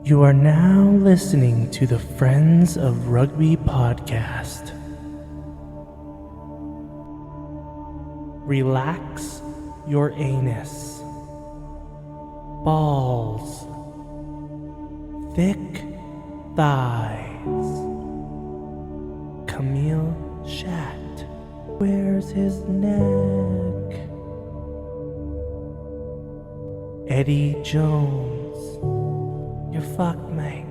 You are now listening to the Friends of Rugby Podcast. Relax your anus. Balls. Thick thighs. Camille Shat. Where's his neck? Eddie Jones. You're fucked, mate.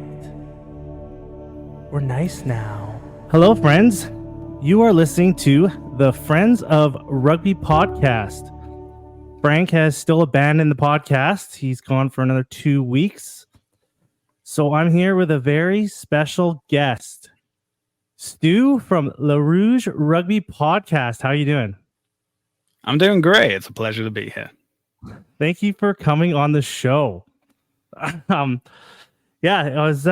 We're nice now. Hello, friends. You are listening to the Friends of Rugby Podcast. Frank has still abandoned the podcast. He's gone for another 2 weeks. So I'm here with a very special guest. Stu from Rouge Rugby Podcast. How are you doing? I'm doing great. It's a pleasure to be here. Thank you for coming on the show. Yeah, I was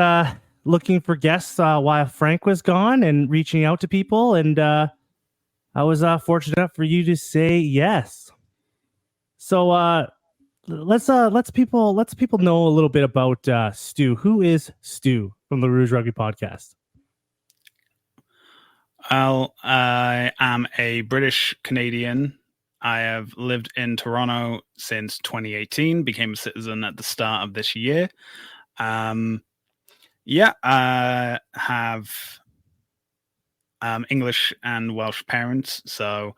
looking for guests while Frank was gone and reaching out to people, and I was fortunate enough for you to say yes. So let's people know a little bit about Stu. Who is Stu from the Rouge Rugby Podcast? Well, I am a British Canadian. I have lived in Toronto since 2018, became a citizen at the start of this year. I have English and Welsh parents, so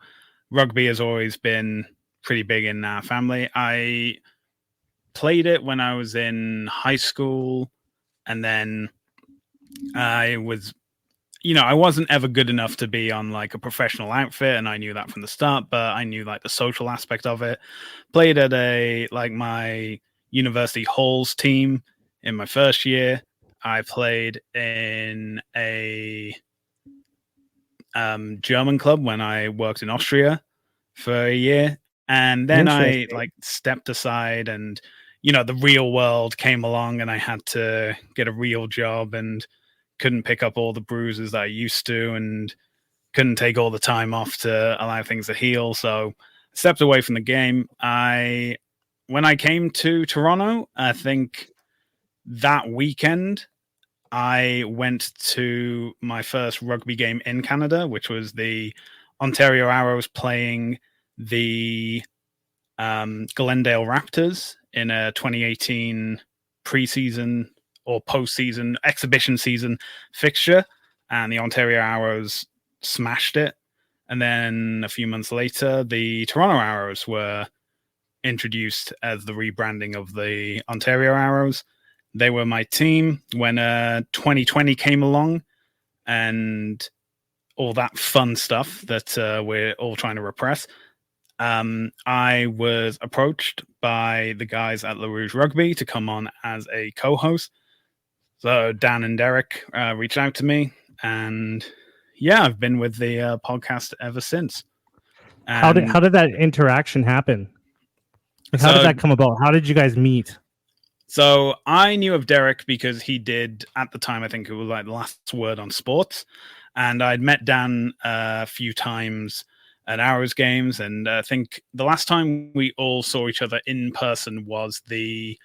rugby has always been pretty big in our family. I played it when I was in high school, and then I wasn't ever good enough to be on like a professional outfit, and I knew that from the start, but I knew like the social aspect of it. Played at my university halls team in my first year. I played in a German club when I worked in Austria for a year, and then I stepped aside, and the real world came along, and I had to get a real job and couldn't pick up all the bruises that I used to, and couldn't take all the time off to allow things to heal. So I stepped away from the game. When I came to Toronto, I think that weekend I went to my first rugby game in Canada, which was the Ontario Arrows playing the Glendale Raptors in a 2018 preseason or postseason exhibition season fixture, and the Ontario Arrows smashed it. And then a few months later, the Toronto Arrows were introduced as the rebranding of the Ontario Arrows. They were my team when 2020 came along, and all that fun stuff that we're all trying to repress. I was approached by the guys at Rouge Rugby to come on as a co-host. So Dan and Derek reached out to me, and I've been with the podcast ever since. And how did that interaction happen? How did that come about? How did you guys meet? So I knew of Derek because he did, at the time, I think it was like the Last Word on Sports. And I'd met Dan a few times at Arrows games. And I think the last time we all saw each other in person was the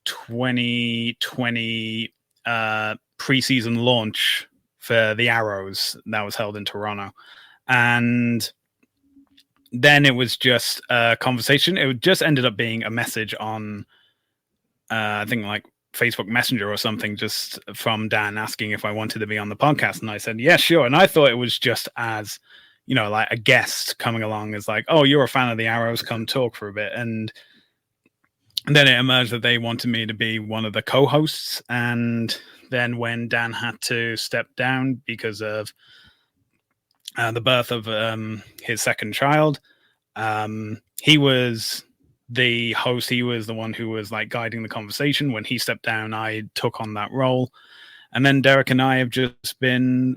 2020 preseason launch for the Arrows that was held in Toronto. And then it was just a conversation. It just ended up being a message on I think like Facebook Messenger or something, just from Dan asking if I wanted to be on the podcast. And I said, yeah, sure. And I thought it was just as, like a guest coming along as like, oh, you're a fan of the Arrows, come talk for a bit. And then it emerged that they wanted me to be one of the co-hosts. And then when Dan had to step down because of the birth of his second child, he was the host. He was the one who was like guiding the conversation. When he stepped down, I took on that role. And then Derek and I have just been,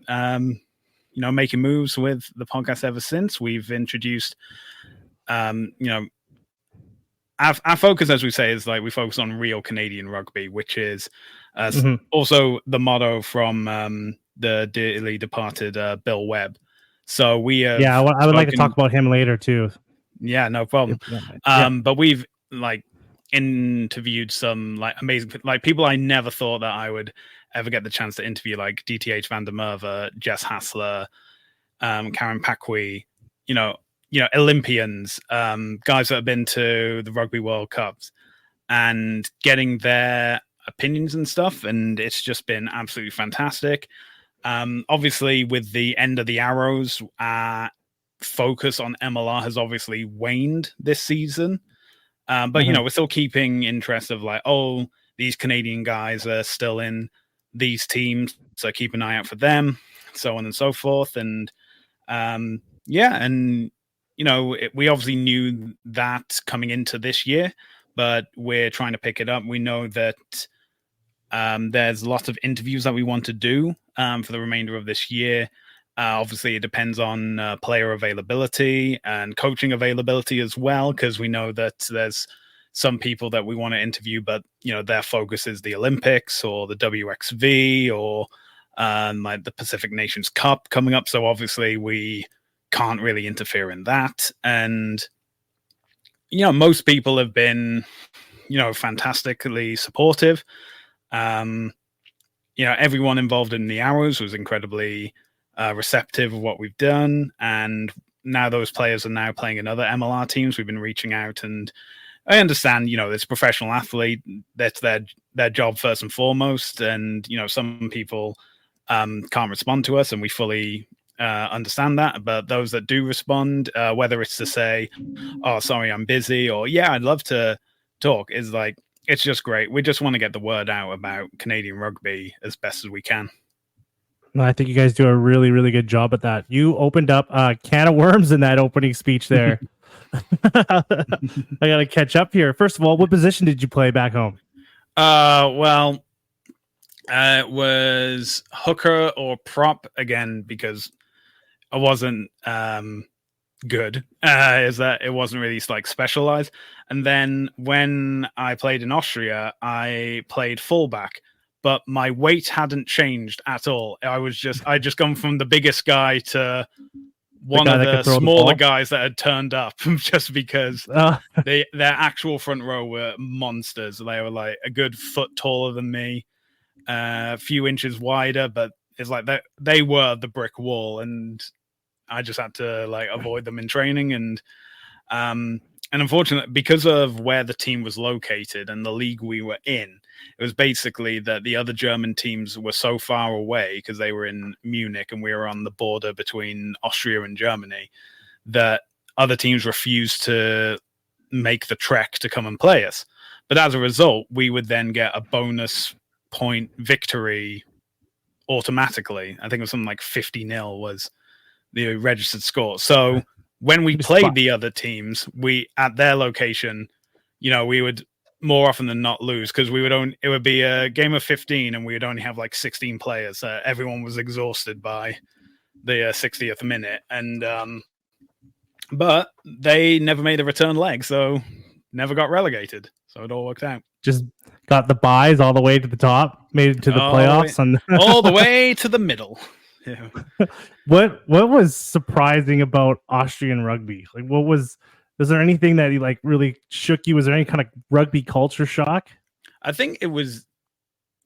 making moves with the podcast ever since. We've introduced, our focus, as we say, is like we focus on real Canadian rugby, which is also the motto from the dearly departed Bill Webb. So we have I would like to talk about him later too. Yeah, no problem. But we've like interviewed some like amazing, like people I never thought that I would ever get the chance to interview, like DTH Van der Merwe, Jess Hassler, Karen Pakwi, you know, Olympians, guys that have been to the Rugby World Cups, and getting their opinions and stuff. And it's just been absolutely fantastic. Obviously, with the end of the Arrows, focus on MLR has obviously waned this season. But, we're still keeping interest of like, oh, these Canadian guys are still in these teams, so keep an eye out for them, so on and so forth. And we obviously knew that coming into this year, but we're trying to pick it up. We know that there's lots of interviews that we want to do for the remainder of this year. Obviously, it depends on player availability and coaching availability as well, because we know that there's some people that we want to interview, but their focus is the Olympics or the WXV or like the Pacific Nations Cup coming up. So obviously, we can't really interfere in that. And most people have been fantastically supportive. Everyone involved in the Arrows was incredibly receptive of what we've done, and now those players are now playing in other MLR teams. We've been reaching out, and I understand, it's a professional athlete. That's their job first and foremost, and some people can't respond to us, and we fully understand that. But those that do respond, whether it's to say, "Oh, sorry, I'm busy," or "Yeah, I'd love to talk," is like, it's just great. We just want to get the word out about Canadian rugby as best as we can. I think you guys do a really, really good job at that. You opened up a can of worms in that opening speech there. I got to catch up here. First of all, what position did you play back home? It was hooker or prop again, because I wasn't good. Is that it wasn't really like specialized. And then when I played in Austria, I played fullback, but my weight hadn't changed at all. I just gone from the biggest guy to one of the smaller guys that had turned up, just because their actual front row were monsters. They were like a good foot taller than me, a few inches wider, but it's like they were the brick wall, and I just had to like avoid them in training. And unfortunately, because of where the team was located and the league we were in, it was basically that the other German teams were so far away, because they were in Munich and we were on the border between Austria and Germany, that other teams refused to make the trek to come and play us. But as a result, we would then get a bonus point victory automatically. I think it was something like 50-0 was the registered score. So when we played the other teams, we at their location, we would more often than not lose, because it would be a game of 15 and we would only have like 16 players. Everyone was exhausted by the 60th minute, and but they never made a return leg, so never got relegated. So it all worked out. Just got the buys all the way to the top, made it to the playoffs, and all the way to the middle. Yeah. What was surprising about Austrian rugby? Like, was there anything that like really shook you? Was there any kind of rugby culture shock? I think it was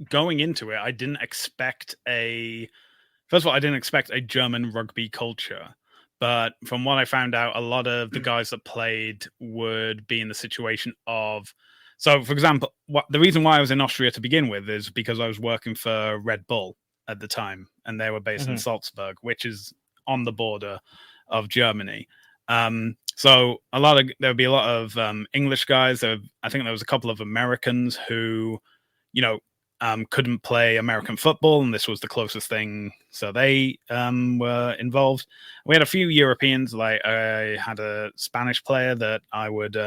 going into it. I didn't expect first of all, I didn't expect a German rugby culture. But from what I found out, a lot of the guys that played would be in the situation of, so for example, the reason why I was in Austria to begin with is because I was working for Red Bull at the time, and they were based in Salzburg, which is on the border of Germany. So there would be a lot of English guys. I think there was a couple of Americans who, couldn't play American football, and this was the closest thing. So they were involved. We had a few Europeans. Like I had a Spanish player that I would,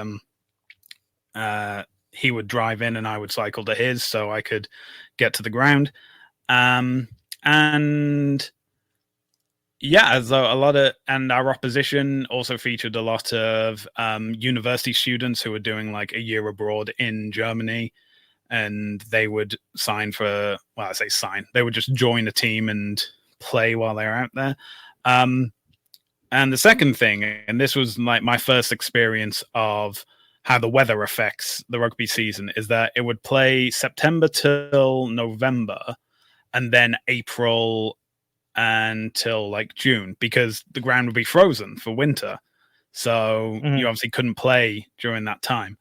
he would drive in and I would cycle to his, so I could get to the ground. And yeah, so our opposition also featured a lot of university students who were doing like a year abroad in Germany, and they would they would just join a team and play while they're out there. And the second thing, and this was like my first experience of how the weather affects the rugby season is that it would play September till November, and then April until like June, because the ground would be frozen for winter. So you obviously couldn't play during that time.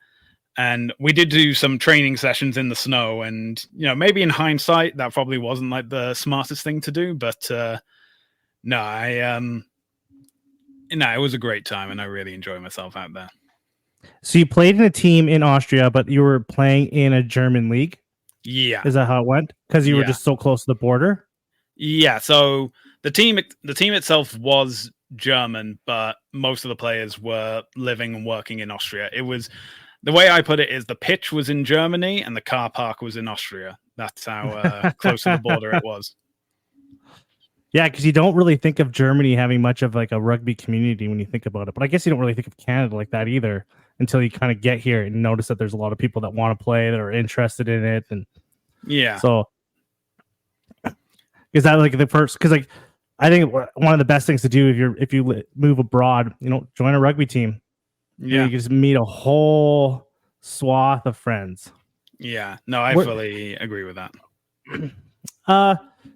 And we did do some training sessions in the snow, and maybe in hindsight that probably wasn't like the smartest thing to do, but it was a great time, and I really enjoyed myself out there. So you played in a team in Austria, but you were playing in a German league? Yeah. Is that how it went? Because you were just so close to the border? Yeah, so the team itself was German, but most of the players were living and working in Austria. It was, the way I put it is, the pitch was in Germany and the car park was in Austria. That's how close to the border it was. Yeah, because you don't really think of Germany having much of like a rugby community when you think about it. But I guess you don't really think of Canada like that either until you kind of get here and notice that there's a lot of people that want to play, that are interested in it. And so is that like the first? Because like I think one of the best things to do if you move abroad, join a rugby team. Yeah, you just meet a whole swath of friends. Yeah, no, I fully agree with that.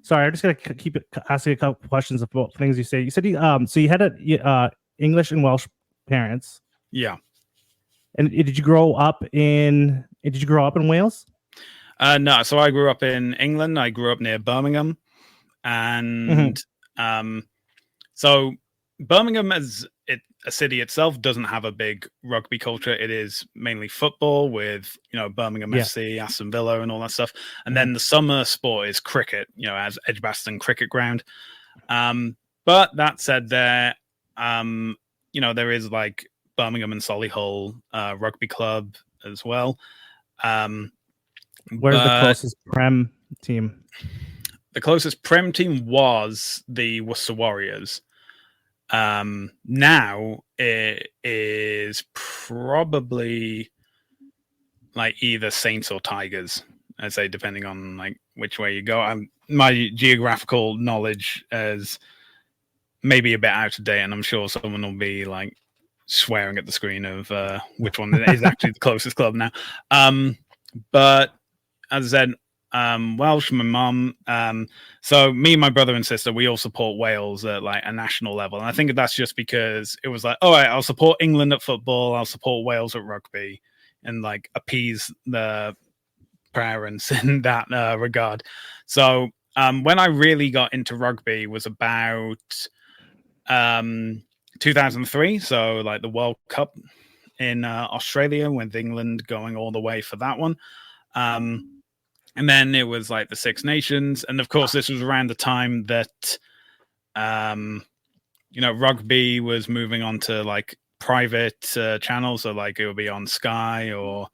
Sorry, I'm just gonna keep asking a couple questions about things you say. You said so you had English and Welsh parents. Yeah. And did you grow up in Wales? No, so I grew up in England. I grew up near Birmingham, and so Birmingham, as a city itself, doesn't have a big rugby culture. It is mainly football with Birmingham FC, Aston Villa, and all that stuff. And then the summer sport is cricket. As Edgbaston Cricket Ground. But that said, there is like Birmingham and Solihull Rugby Club as well. Where's the closest Prem team? The closest Prem team was the Worcester Warriors. Now it is probably like either Saints or Tigers, I'd say, depending on like which way you go. My geographical knowledge is maybe a bit out of date, and I'm sure someone will be like swearing at the screen of which one is actually the closest club now. But as I said, Welsh, my mum. So me, my brother and sister, we all support Wales at like a national level. And I think that's just because it was like, all right, I'll support England at football, I'll support Wales at rugby, and like appease the parents in that regard. So when I really got into rugby was about 2003. So like the World Cup in Australia, with England going all the way for that one. And then it was like the Six Nations. And of course, this was around the time that, rugby was moving on to like private channels. So like it would be on Sky or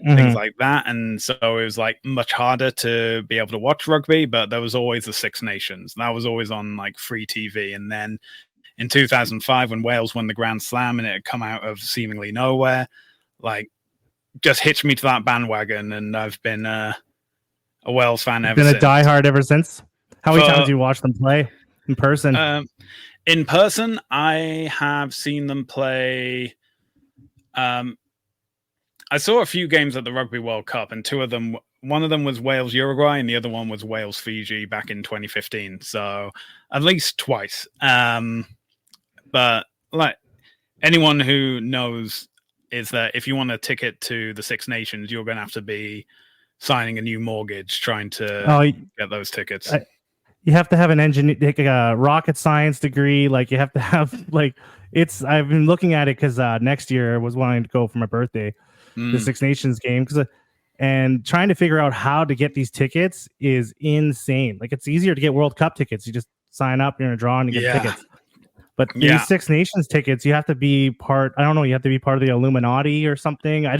things like that. And so it was like much harder to be able to watch rugby, but there was always the Six Nations. That was always on like free TV. And then in 2005, when Wales won the Grand Slam and it had come out of seemingly nowhere, like just hitched me to that bandwagon. And I've been a Wales fan ever since. Been a diehard ever since. How many times do you watch them play in person? In person, I have seen them play. I saw a few games at the Rugby World Cup, and one of them was Wales Uruguay, and the other one was Wales Fiji back in 2015. So at least twice. But like anyone who knows is that if you want a ticket to the Six Nations, you're going to have to be signing a new mortgage trying to get those tickets. You have to have an a rocket science degree. Like you have to have I've been looking at it because next year I was wanting to go for my birthday, the Six Nations game, and trying to figure out how to get these tickets is insane. Like it's easier to get World Cup tickets. You just sign up, you're in a draw, and you get tickets. But these Six Nations tickets, you have to be part. I don't know. You have to be part of the Illuminati or something. I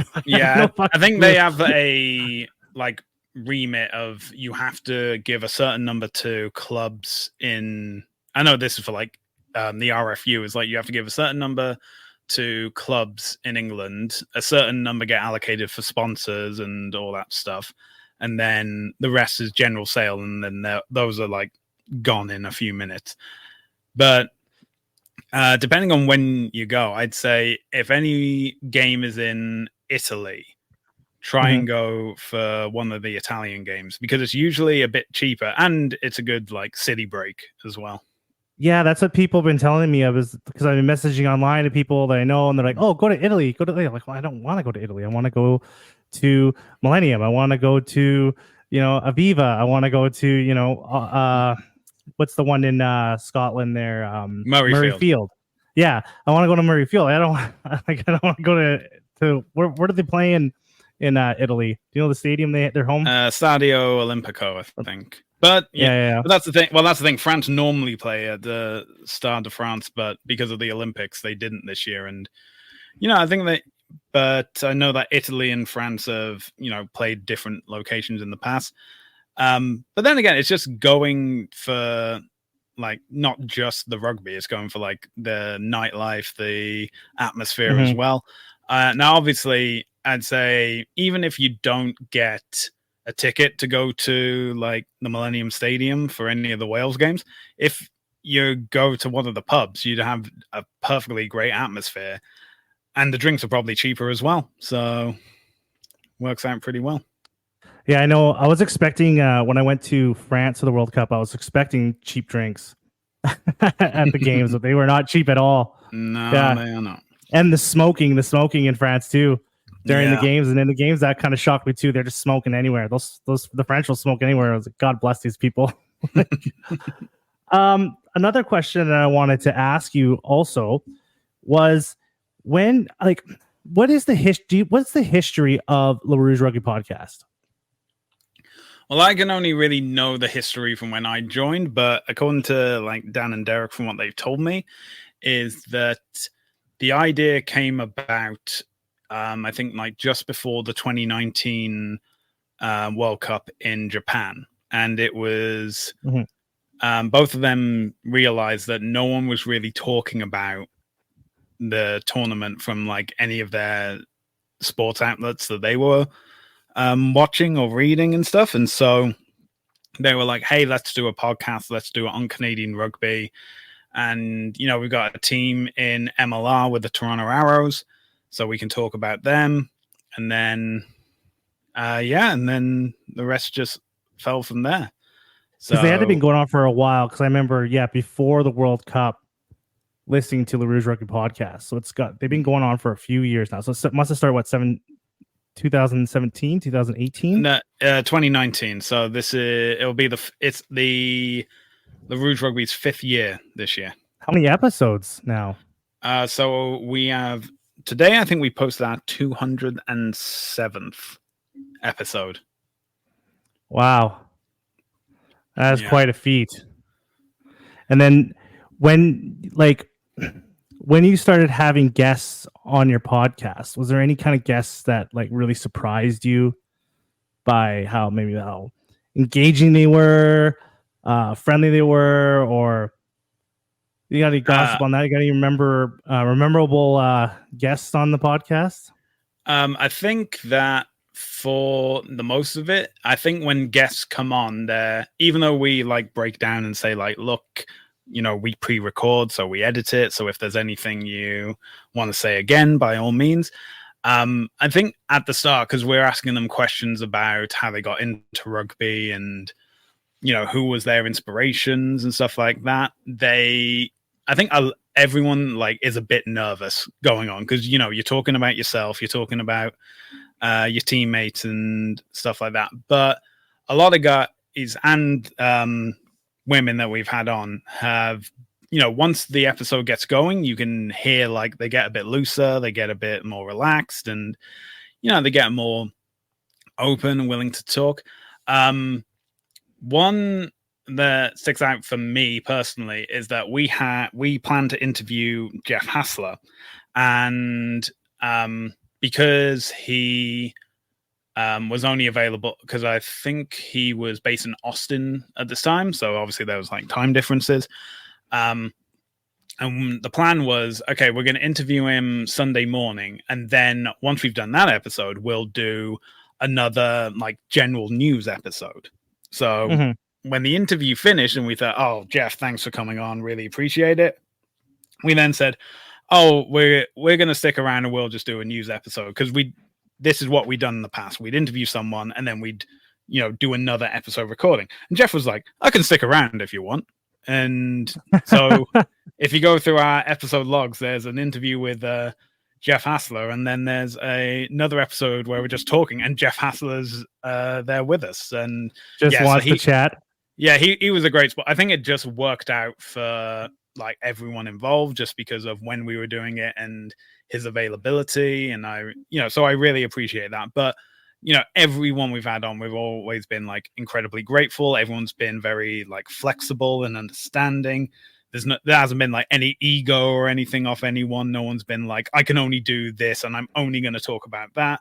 think they have a like remit of you have to give a certain number to clubs in. I know this is for like the RFU is like you have to give a certain number to clubs in England, a certain number get allocated for sponsors and all that stuff, and then the rest is general sale, and then those are like gone in a few minutes. But Depending on when you go, I'd say if any game is in Italy, try and go for one of the Italian games because it's usually a bit cheaper and it's a good like city break as well. Yeah, that's what people have been telling me of, is because I've been messaging online to people that I know, and they're like, "Oh, go to Italy, go to Italy." I'm like, well, I don't want to go to Italy. I want to go to Millennium. I want to go to, Aviva. I want to go to, what's the one in Scotland there? Murrayfield. Yeah, I want to go to Murrayfield. I don't want to go to where do they play in Italy? Do you know the stadium they're home? Stadio Olimpico, I think. But yeah. But that's the thing. Well, that's the thing. France normally play at the Stade de France, but because of the Olympics, they didn't this year. And I think that. But I know that Italy and France have played different locations in the past. But then again, it's just going for like not just the rugby; it's going for like the nightlife, the atmosphere as well. Now, obviously, I'd say even if you don't get a ticket to go to like the Millennium Stadium for any of the Wales games, if you go to one of the pubs, you'd have a perfectly great atmosphere, and the drinks are probably cheaper as well. So works out pretty well. Yeah, I know. I was expecting when I went to France for the World Cup, I was expecting cheap drinks at the games, but they were not cheap at all. No, they are not. And the smoking in France too during the games, and in the games that kind of shocked me too. They're just smoking anywhere. The French will smoke anywhere. I was like, God bless these people. Another question that I wanted to ask you also was what's the history of the Rouge Rugby Podcast? Well, I can only really know the history from when I joined, but according to like Dan and Derek, from what they've told me, is that the idea came about, I think, like just before the 2019 World Cup in Japan. And it was both of them realized that no one was really talking about the tournament from like any of their sports outlets that they were watching or reading and stuff. And so they were like, hey, let's do a podcast. Let's do it on Canadian rugby. And, we've got a team in MLR with the Toronto Arrows, so we can talk about them. And then, and then the rest just fell from there. So they had been going on for a while, because I remember, before the World Cup, listening to the Rouge Rugby Podcast. So they've been going on for a few years now. So it must have started 2017, 2018? No, 2019. So it'll be the Rouge Rugby's 5th year this year. How many episodes now? So we have today, I think we posted our 207th episode. Wow. That's quite a feat. And then when you started having guests on your podcast, was there any kind of guests that like really surprised you by how engaging they were, friendly they were, or you got any gossip on that? You got any memorable guests on the podcast? I think that for the most of it, I think when guests come on there, even though we like break down and say like, look, we pre-record, so we edit it. So if there's anything you want to say again, by all means. I think at the start, because we're asking them questions about how they got into rugby and, who was their inspirations and stuff like that. I think everyone like is a bit nervous going on because, you're talking about yourself, you're talking about your teammates and stuff like that. But a lot of guys and women that we've had on have, once the episode gets going, you can hear like they get a bit looser, they get a bit more relaxed, and they get more open and willing to talk. One that sticks out for me personally is that we plan to interview Jeff Hassler, and because he was only available because I think he was based in Austin at this time. So obviously there was like time differences. And the plan was, okay, we're going to interview him Sunday morning. And then once we've done that episode, we'll do another like general news episode. So when the interview finished and we thought, oh, Jeff, thanks for coming on. Really appreciate it. we then said, oh, we're going to stick around and we'll just do a news episode, because this is what we'd done in the past. We'd interview someone and then we'd, do another episode recording. And Jeff was like, I can stick around if you want. And so if you go through our episode logs, there's an interview with Jeff Hassler, and then there's another episode where we're just talking, and Jeff Hassler's there with us, and just wants to chat. Yeah, he was a great spot. I think it just worked out for like everyone involved, just because of when we were doing it and his availability, and so I really appreciate that. But everyone we've had on, we've always been like incredibly grateful. Everyone's been very like flexible and understanding. There hasn't been like any ego or anything off anyone. No one's been like, I can only do this and I'm only going to talk about that.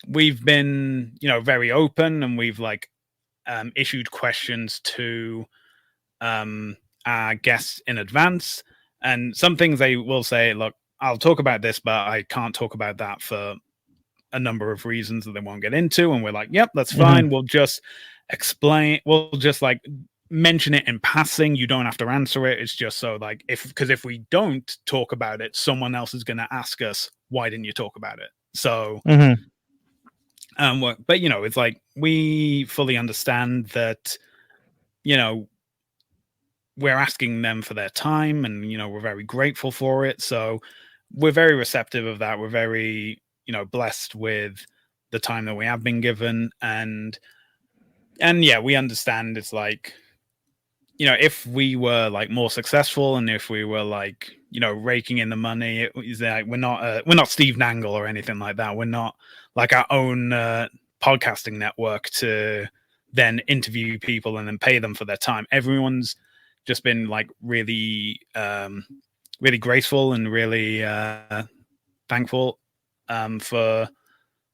We've been, very open, and we've like issued questions to our guests in advance. And some things they will say, look, I'll talk about this, but I can't talk about that for a number of reasons that they won't get into. And we're like, yep, that's fine. We'll just explain. We'll just like mention it in passing. You don't have to answer it. It's just so like, because if we don't talk about it, someone else is going to ask us, why didn't you talk about it? So, but it's like, we fully understand that, we're asking them for their time, and, we're very grateful for it. So we're very receptive of that. We're very, blessed with the time that we have been given. And yeah, we understand it's like, if we were like more successful, and if we were like, raking in the money, it is like, we're not Steve Nangle or anything like that. We're not like our own podcasting network to then interview people and then pay them for their time. Everyone's just been like really, really graceful and really thankful for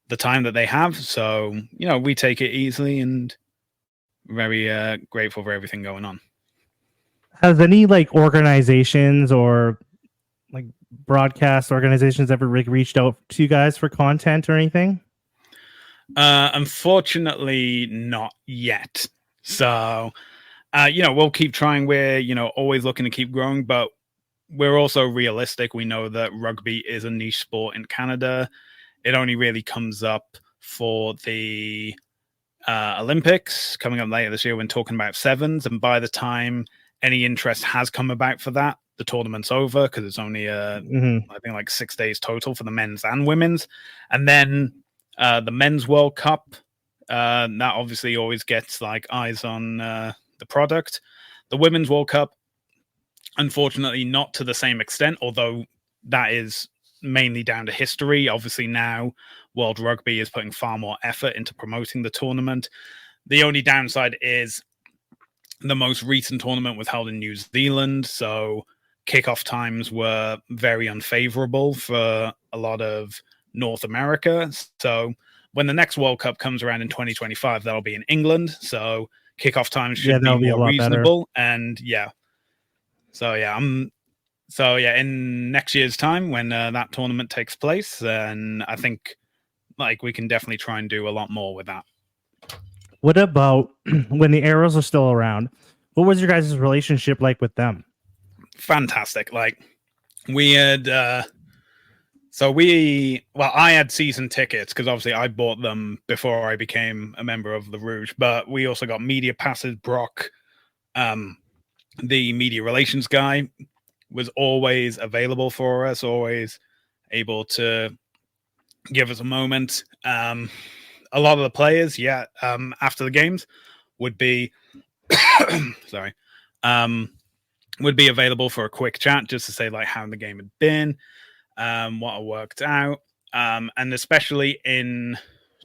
the time that they have. So, we take it easily and very grateful for everything going on. Has any like organizations or like broadcast organizations ever reached out to you guys for content or anything? Unfortunately, not yet. So, we'll keep trying. We're, always looking to keep growing, but we're also realistic. We know that rugby is a niche sport in Canada. It only really comes up for the Olympics coming up later this year when talking about sevens. And by the time any interest has come about for that, the tournament's over, because it's only, I think like 6 days total for the men's and women's. And then the men's World Cup, that obviously always gets like eyes on the product. The women's World Cup, unfortunately, not to the same extent, although that is mainly down to history. Obviously now World Rugby is putting far more effort into promoting the tournament. The only downside is the most recent tournament was held in New Zealand, so kickoff times were very unfavorable for a lot of North America. So when the next World Cup comes around in 2025, that'll be in England, so kickoff times should be more reasonable. And So in next year's time, when that tournament takes place, then I think like we can definitely try and do a lot more with that. What about when the Arrows are still around? What was your guys' relationship like with them? Fantastic. Like we had, I had season tickets because obviously I bought them before I became a member of the Rouge, but we also got media passes. Brock, the media relations guy, was always available for us, always able to give us a moment. A lot of the players, after the games would be, would be available for a quick chat just to say like how the game had been, what it worked out. And especially in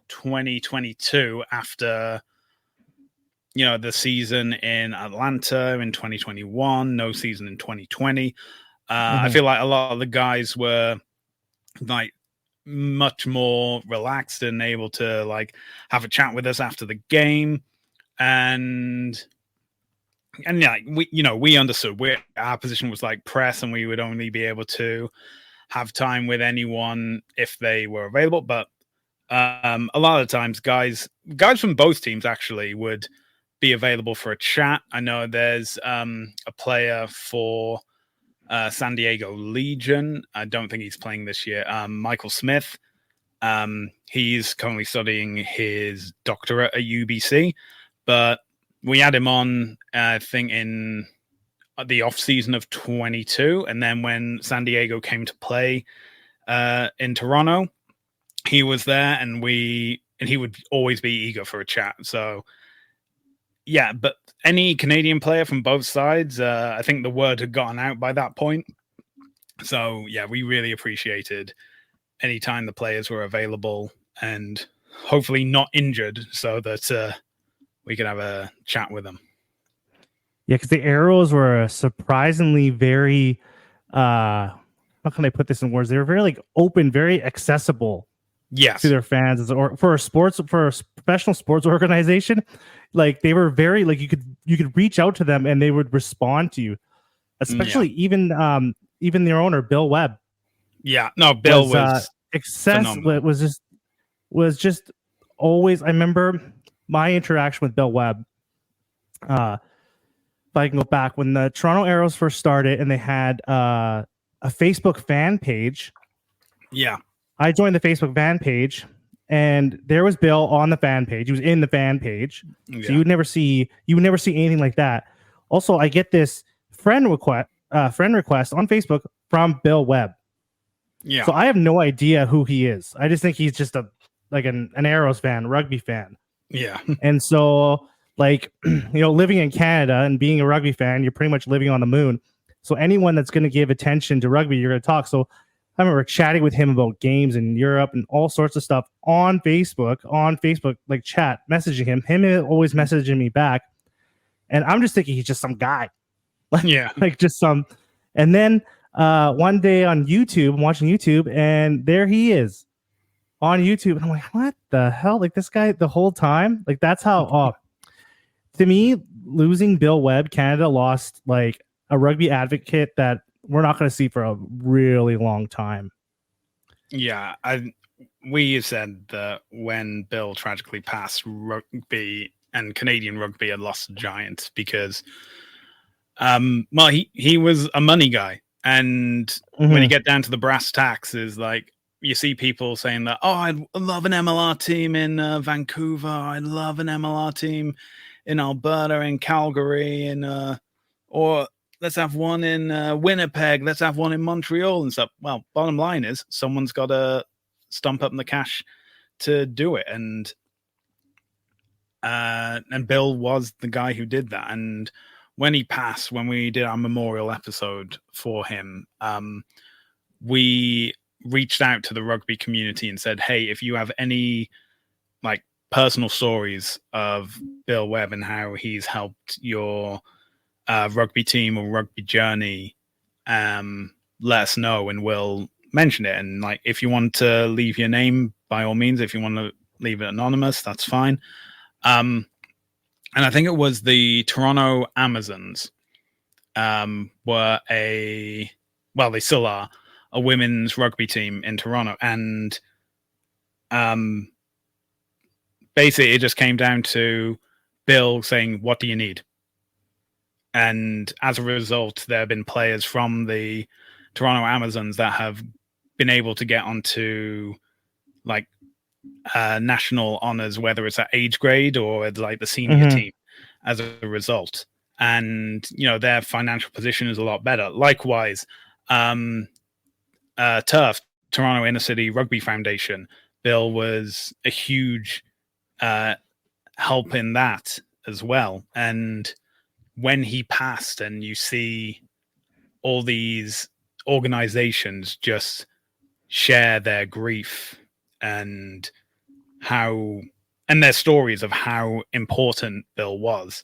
2022, after, the season in Atlanta in 2021, no season in 2020. I feel like a lot of the guys were like much more relaxed and able to like have a chat with us after the game. And we understood our position was like press, and we would only be able to have time with anyone if they were available. But a lot of times guys from both teams actually would be available for a chat. I know there's a player for San Diego Legion. I don't think he's playing this year. Michael Smith. He's currently studying his doctorate at UBC, but we had him on, I think, in the off season of 22, and then when San Diego came to play in Toronto, he was there, and he would always be eager for a chat. So yeah, but any Canadian player from both sides, I think the word had gotten out by that point. So yeah, we really appreciated any time the players were available and hopefully not injured, so that we could have a chat with them. Yeah, because the Arrows were surprisingly very, how can I put this in words? They were very like open, very accessible. Yes. To their fans, or for a professional sports organization. Like they were very like you could reach out to them and they would respond to you, especially even their owner Bill Webb. Yeah, no, Bill was was just always. I remember my interaction with Bill Webb. If I can go back when the Toronto Arrows first started and they had a Facebook fan page. Yeah. I joined the Facebook fan page, and there was Bill on the fan page. He was in the fan page, so you would never see anything like that. Also, I get this friend request on Facebook from Bill Webb. Yeah. So I have no idea who he is. I just think he's just an Arrows fan, rugby fan. Yeah. And so, like, living in Canada and being a rugby fan, you're pretty much living on the moon. So anyone that's going to give attention to rugby, you're going to talk. So I remember chatting with him about games in Europe and all sorts of stuff on Facebook, like chat, messaging him always messaging me back. And I'm just thinking he's just some guy. Like just some. And then one day on YouTube, I'm watching YouTube, and there he is on YouTube. And I'm like, what the hell? Like this guy the whole time? Like that's how, to me, losing Bill Webb, Canada lost like a rugby advocate that we're not going to see for a really long time. Yeah, we said that when Bill tragically passed, rugby and Canadian rugby had lost a giant because, he was a money guy, and when you get down to the brass tacks, is like you see people saying that, I'd love an MLR team in Vancouver, I'd love an MLR team in Alberta, in Calgary, or let's have one in Winnipeg. Let's have one in Montreal and stuff. Well, bottom line is someone's got to stump up the cash to do it. And Bill was the guy who did that. And when he passed, when we did our memorial episode for him, we reached out to the rugby community and said, hey, if you have any like personal stories of Bill Webb and how he's helped your rugby team or rugby journey, let us know and we'll mention it. And like if you want to leave your name, by all means. If you want to leave it anonymous, that's fine. And I think it was the Toronto Amazons were they still are a women's rugby team in Toronto, and basically it just came down to Bill saying, what do you need? And as a result, there have been players from the Toronto Amazons that have been able to get onto like national honors, whether it's at age grade or like the senior team as a result. And, their financial position is a lot better. Likewise, TIRF, Toronto Inner City Rugby Foundation, Bill was a huge help in that as well. And when he passed, and you see all these organizations just share their grief and their stories of how important Bill was,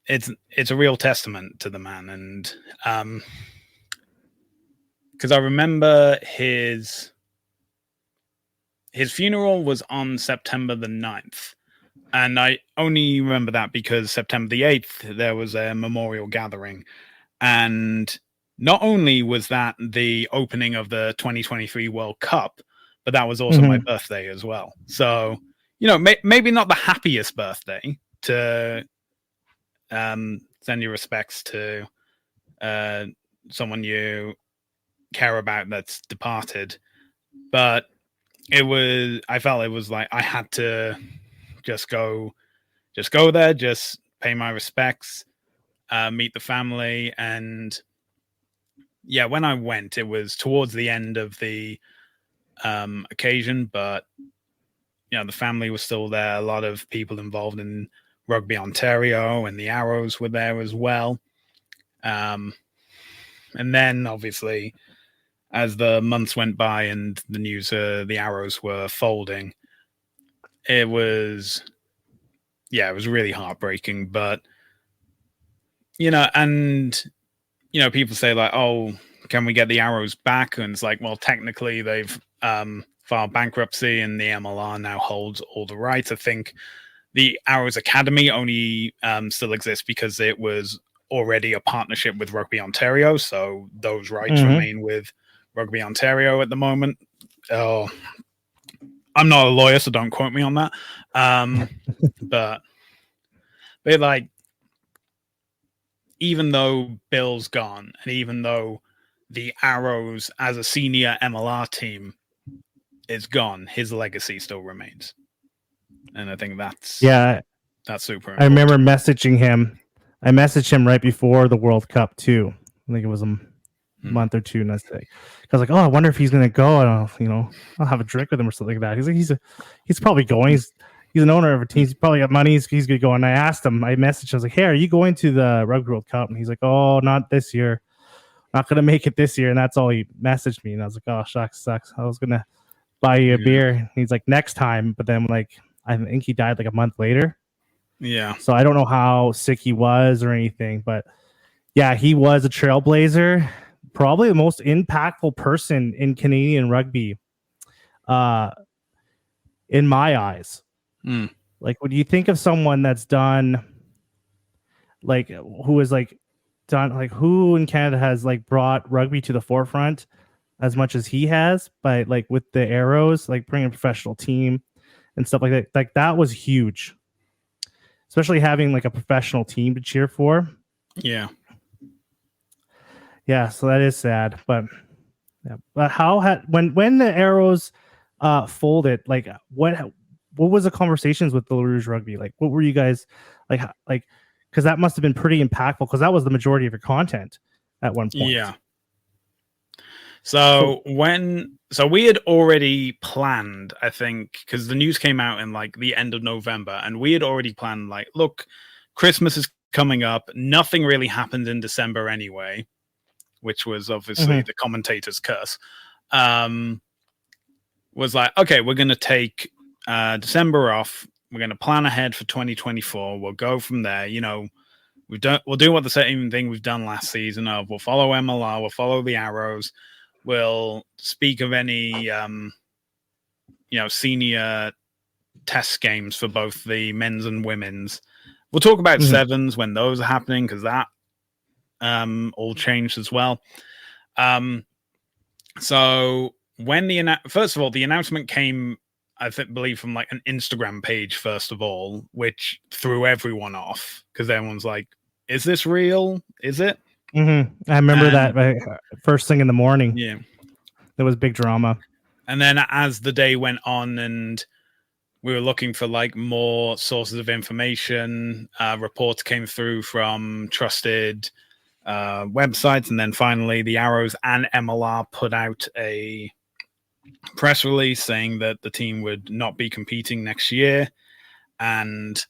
it's a real testament to the man. And because I remember his funeral was on September the 9th. And I only remember that because September the 8th, there was a memorial gathering. And not only was that the opening of the 2023 World Cup, but that was also my birthday as well. So, maybe not the happiest birthday to send your respects to someone you care about that's departed. But I felt it was like I had to just go there, just pay my respects, meet the family. And yeah, when I went, it was towards the end of the occasion, but the family was still there. A lot of people involved in Rugby Ontario and the Arrows were there as well. And then obviously, as the months went by and the news, the Arrows were folding, it was really heartbreaking. But people say like, oh, can we get the Arrows back? And it's like, well, technically they've filed bankruptcy and the MLR now holds all the rights. I think the Arrows Academy only still exists because it was already a partnership with Rugby Ontario. So those rights remain with Rugby Ontario at the moment. Oh, I'm not a lawyer, so don't quote me on that. But like, even though Bill's gone, and even though the Arrows as a senior MLR team is gone, his legacy still remains. And I think that's super important. I remember messaging him. I messaged him right before the World Cup too. I think it was a month or two. And I was like, oh, I wonder if he's going to go. And I'll have a drink with him or something like that. He's like, he's probably going. He's an owner of a team. He's probably got money. He's good to go. And I asked him, I messaged him, I was like, hey, are you going to the Rugby World Cup? And he's like, oh, not this year. Not going to make it this year. And that's all he messaged me. And I was like, oh, sucks. I was going to buy you a beer. And he's like, next time. But then I think he died like a month later. Yeah. So I don't know how sick he was or anything. But yeah, he was a trailblazer. Probably the most impactful person in Canadian rugby in my eyes. Like, when you think of someone that's done, like, who is like done, like, who in Canada has like brought rugby to the forefront as much as he has, by like with the Arrows, like bringing a professional team and stuff like that. Like, that was huge, especially having like a professional team to cheer for. Yeah. So that is sad, but when the Arrows folded, like what was the conversations with the Rouge Rugby? Like, what were you guys like? Because that must have been pretty impactful, because that was the majority of your content at one point. Yeah. So we had already planned, I think, because the news came out in like the end of November, and we had already planned, like, look, Christmas is coming up. Nothing really happened in December anyway, which was obviously the commentator's curse. Was like, okay, we're going to take December off. We're going to plan ahead for 2024. We'll go from there. We'll do what the same thing we've done last season of, we'll follow MLR, we'll follow the Arrows. We'll speak of any, senior test games for both the men's and women's. We'll talk about sevens when those are happening, because that all changed as well. So when first of all, the announcement came, I believe, from like an Instagram page, first of all, which threw everyone off, because everyone's like, is this real? Is it? I remember that first thing in the morning. Yeah. There was big drama. And then as the day went on and we were looking for like more sources of information, reports came through from trusted websites. And then finally the Arrows and MLR put out a press release saying that the team would not be competing next year. And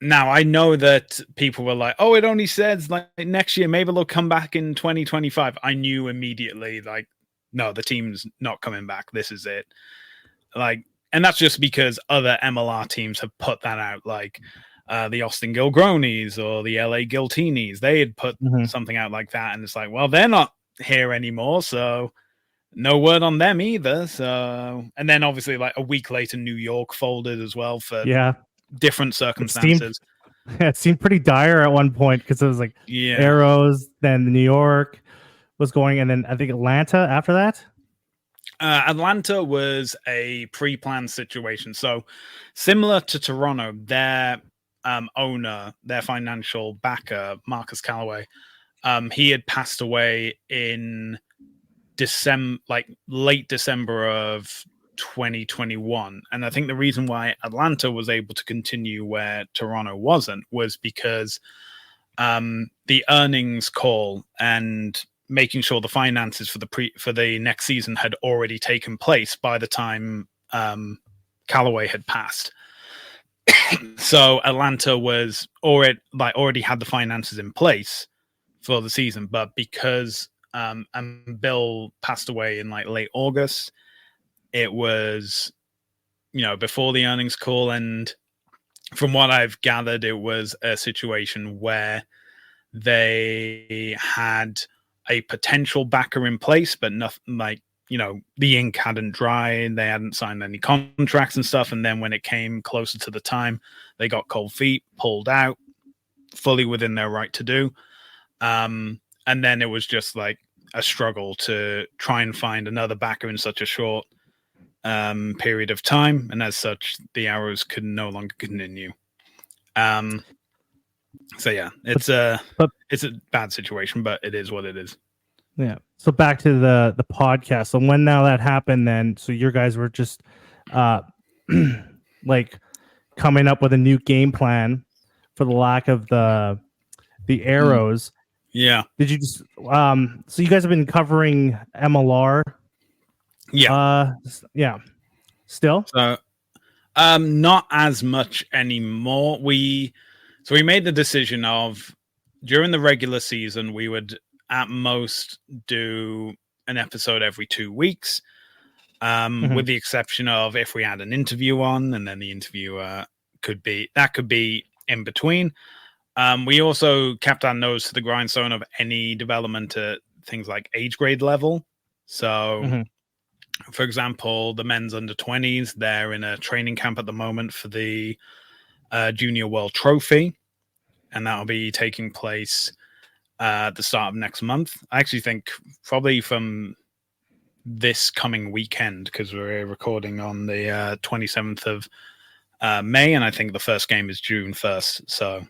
now I know that people were like, oh, it only says like next year, maybe they'll come back in 2025. I knew immediately, like, no, the team's not coming back. This is it. Like, and that's just because other MLR teams have put that out, like the Austin Gilgronis or the LA Giltinis. They had put something out like that. And it's like, well, they're not here anymore. So no word on them either. So, and then obviously like a week later, New York folded as well for different circumstances. It seemed pretty dire at one point, because it was like Arrows, then New York was going, and then I think Atlanta after that. Atlanta was a pre-planned situation. So similar to Toronto, their owner, their financial backer, Marcus Callaway, he had passed away in late December of 2021. And I think the reason why Atlanta was able to continue where Toronto wasn't was because the earnings call and making sure the finances for the next season had already taken place by the time Callaway had passed. So Atlanta was already had the finances in place for the season, but because and Bill passed away in like late August, it was, before the earnings call, and from what I've gathered, it was a situation where they had a potential backer in place, but nothing the ink hadn't dried. They hadn't signed any contracts and stuff. And then when it came closer to the time, they got cold feet, pulled out, fully within their right to do. And then it was just like a struggle to try and find another backer in such a short period of time. And as such, the Arrows could no longer continue. So yeah, it's a bad situation, but it is what it is. Yeah. So back to the podcast. So when now that happened, then so your guys were just like coming up with a new game plan for the lack of the Arrows. Yeah. Did you just so you guys have been covering MLR? Yeah. Yeah. Still? So not as much anymore. We made the decision of during the regular season we would at most do an episode every 2 weeks. With the exception of if we had an interview on, and then the interviewer could be in between. We also kept our nose to the grindstone of any development at things like age grade level. So, for example, the men's under 20s, they're in a training camp at the moment for the Junior World Trophy, and that'll be taking place at the start of next month. I actually think probably from this coming weekend, because we're recording on the 27th of May, and I think the first game is June 1st. So,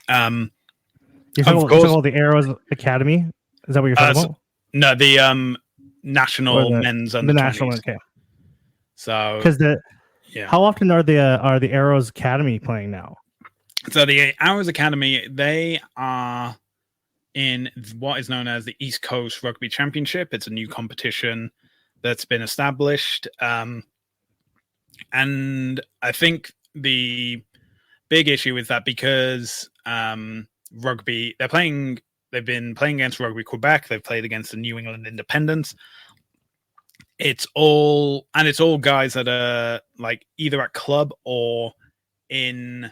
you're talking about the Arrows Academy? Is that what you're talking about? No, the national men's under 20s. National, okay. So, because how often are the Arrows Academy playing now? So the Arrows Academy, they are in what is known as the East Coast Rugby Championship. It's a new competition that's been established. And I think the big issue is that because rugby, they've been playing against Rugby Quebec, they've played against the New England Independents. It's all guys that are like either at club or in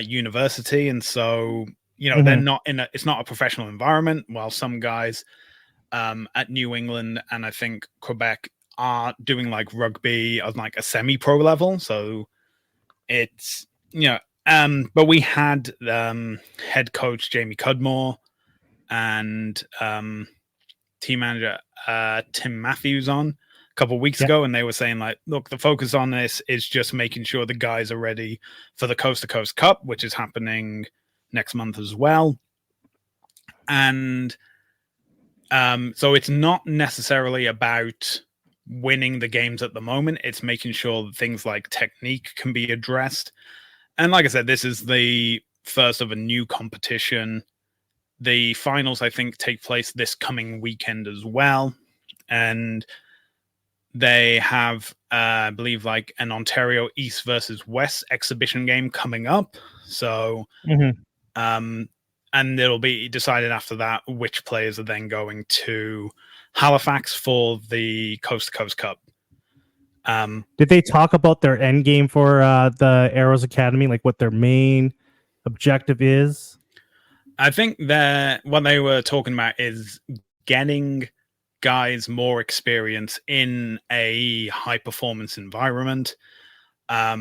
university, and so they're not it's not a professional environment, while some guys at New England and I think Quebec are doing like rugby on like a semi-pro level. So it's but we had head coach Jamie Cudmore and team manager Tim Matthews on a couple of weeks ago, and they were saying like, look, the focus on this is just making sure the guys are ready for the Coast to Coast Cup, which is happening next month as well. And so it's not necessarily about winning the games at the moment. It's making sure that things like technique can be addressed. And like I said, this is the first of a new competition. The finals, I think, take place this coming weekend as well. And they have, I believe, like an Ontario East versus West exhibition game coming up. So, and it'll be decided after that which players are then going to Halifax for the Coast to Coast Cup. Did they talk about their end game for the Arrows Academy, like what their main objective is? I think that what they were talking about is getting guys more experience in a high performance environment. I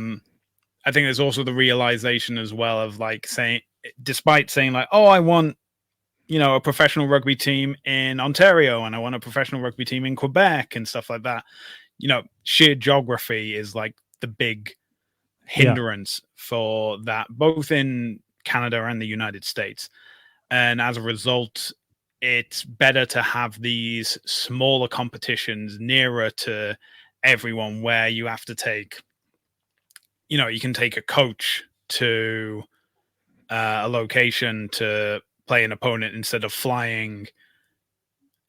think there's also the realization as well of like saying, despite saying like, oh, I want, a professional rugby team in Ontario and I want a professional rugby team in Quebec and stuff like that. Sheer geography is like the big hindrance for that, both in Canada and the United States. And as a result, it's better to have these smaller competitions nearer to everyone where you have to take, you can take a coach to a location to play an opponent instead of flying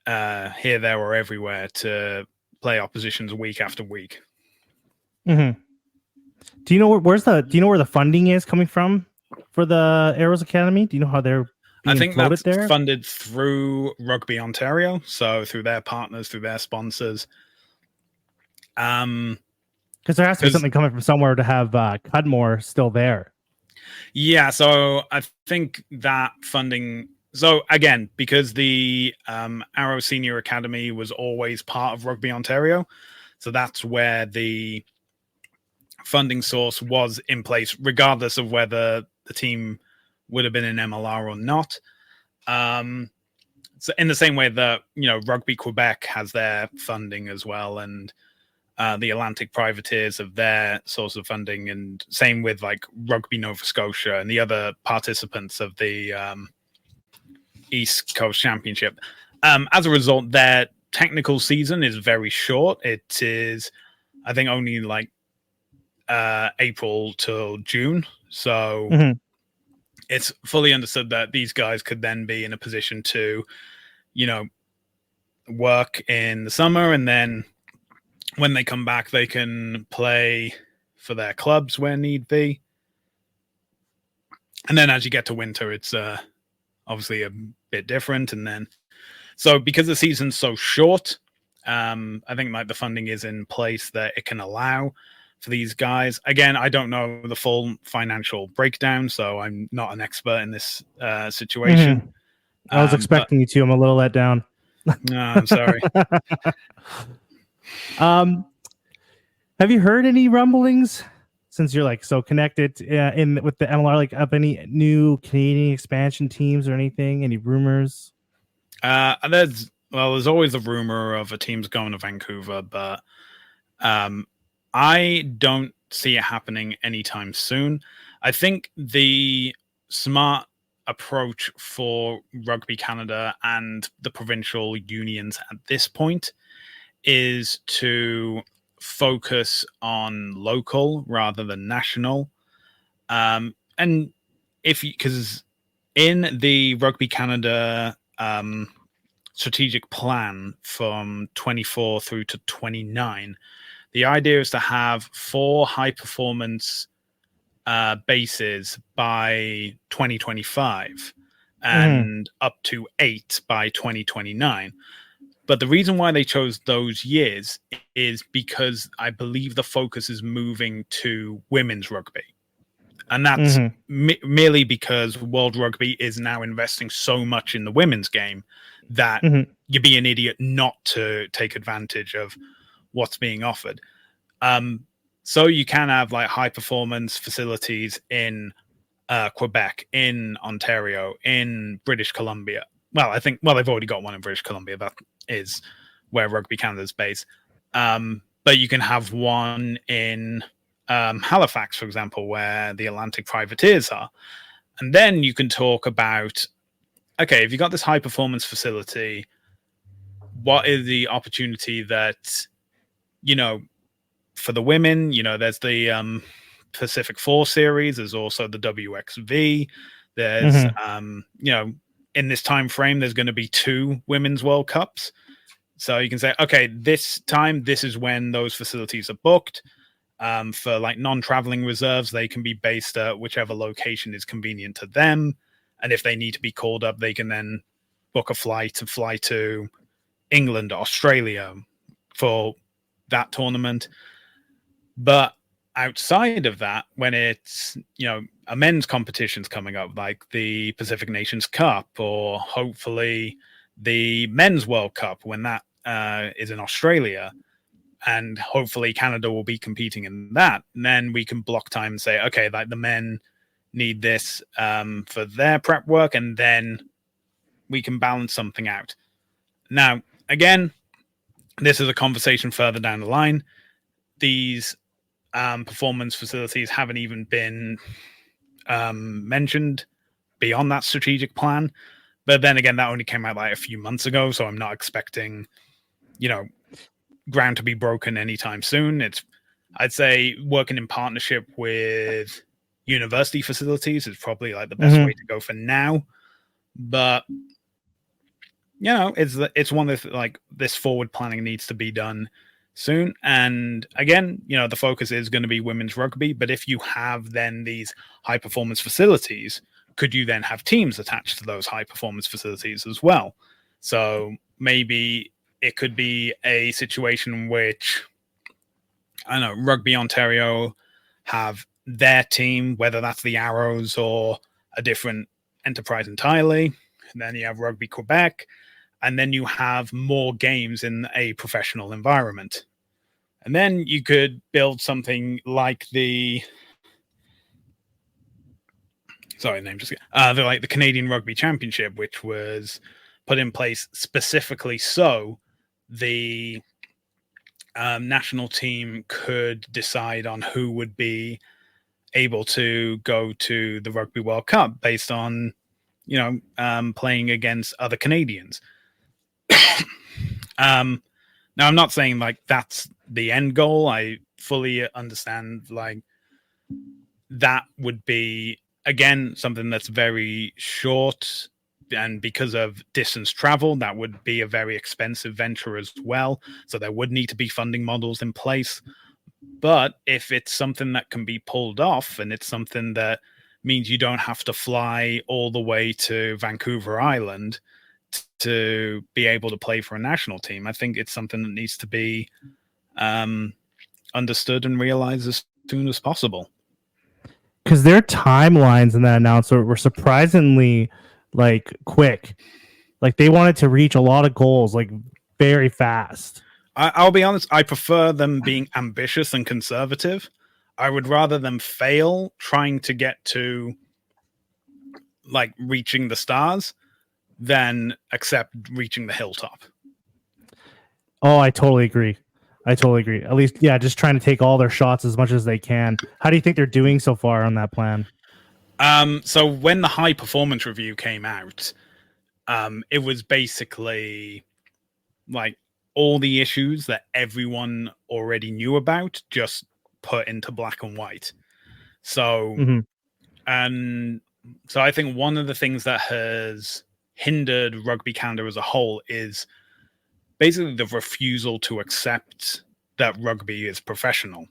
here, there, or everywhere to play oppositions week after week. Mm-hmm. Do you know where the funding is coming from for the Arrows Academy? Do you know how they're being I think floated that's there? funded through Rugby Ontario, so through their partners, through their sponsors. Because there has to be something coming from somewhere to have Cudmore still there. Yeah, so I think that funding. So again, because the Arrow Senior Academy was always part of Rugby Ontario, so that's where the funding source was in place, regardless of whether the team would have been in MLR or not. So in the same way that Rugby Quebec has their funding as well, and the Atlantic Privateers have their source of funding, and same with like Rugby Nova Scotia and the other participants of the East Coast Championship. As a result, their technical season is very short. It is, I think, only like April till June. So it's fully understood that these guys could then be in a position to, work in the summer, and then when they come back, they can play for their clubs where need be. And then as you get to winter, it's obviously a bit different. And then, so because the season's so short, I think like the funding is in place that it can allow for these guys. Again, I don't know the full financial breakdown, so I'm not an expert in this situation. I was expecting you to. I'm a little let down. No, I'm sorry. Have you heard any rumblings, since you're like so connected with the MLR, like of any new Canadian expansion teams or anything? Any rumors? There's always a rumor of a team's going to Vancouver, but I don't see it happening anytime soon. I think the smart approach for Rugby Canada and the provincial unions at this point is to focus on local rather than national. And because in the Rugby Canada strategic plan from 24 through to 29, the idea is to have 4 high performance bases by 2025 and up to 8 by 2029. But the reason why they chose those years is because I believe the focus is moving to women's rugby. And that's merely because World Rugby is now investing so much in the women's game that you'd be an idiot not to take advantage of what's being offered. So you can have like high performance facilities in Quebec, in Ontario, in British Columbia. Well, they've already got one in British Columbia. That is where Rugby Canada is based. But you can have one in Halifax, for example, where the Atlantic Privateers are. And then you can talk about, okay, if you've got this high performance facility, what is the opportunity that, for the women, there's the Pacific 4 series. There's also the WXV. There's, in this time frame, there's going to be 2 Women's World Cups. So you can say, okay, this time, this is when those facilities are booked. For like non-traveling reserves, they can be based at whichever location is convenient to them. And if they need to be called up, they can then book a flight to fly to England, Australia for that tournament. But outside of that, when it's, a men's competition's coming up, like the Pacific Nations Cup, or hopefully the Men's World Cup, when that is in Australia, and hopefully Canada will be competing in that, and then we can block time and say, okay, like the men need this for their prep work, and then we can balance something out. Now, again, this is a conversation further down the line. These performance facilities haven't even been mentioned beyond that strategic plan. But then again, that only came out like a few months ago, so I'm not expecting, ground to be broken anytime soon. I'd say working in partnership with university facilities is probably like the best way to go for now. But it's one that like this forward planning needs to be done soon. And again, the focus is going to be women's rugby. But if you have then these high performance facilities, could you then have teams attached to those high performance facilities as well? So maybe it could be a situation in which, I don't know, Rugby Ontario have their team, whether that's the Arrows or a different enterprise entirely. And then you have Rugby Quebec, and then you have more games in a professional environment. And then you could build something like the Canadian Rugby Championship, which was put in place specifically so the national team could decide on who would be able to go to the Rugby World Cup based on, playing against other Canadians. Now, I'm not saying like that's the end goal. I fully understand like that would be, again, something that's very short, and because of distance travel, that would be a very expensive venture as well. So there would need to be funding models in place. But if it's something that can be pulled off, and it's something that means you don't have to fly all the way to Vancouver Island to be able to play for a national team, I think it's something that needs to be understood and realized as soon as possible. Because their timelines in that announcement were surprisingly like quick. Like they wanted to reach a lot of goals like very fast. I'll be honest, I prefer them being ambitious and conservative. I would rather them fail trying to get to like reaching the stars than accept reaching the hilltop. Oh, I totally agree. At least, yeah, just trying to take all their shots as much as they can. How do you think they're doing so far on that plan? So when the high performance review came out, it was basically like all the issues that everyone already knew about just put into black and white. So, so I think one of the things that has hindered Rugby Canada as a whole is basically the refusal to accept that rugby is professional.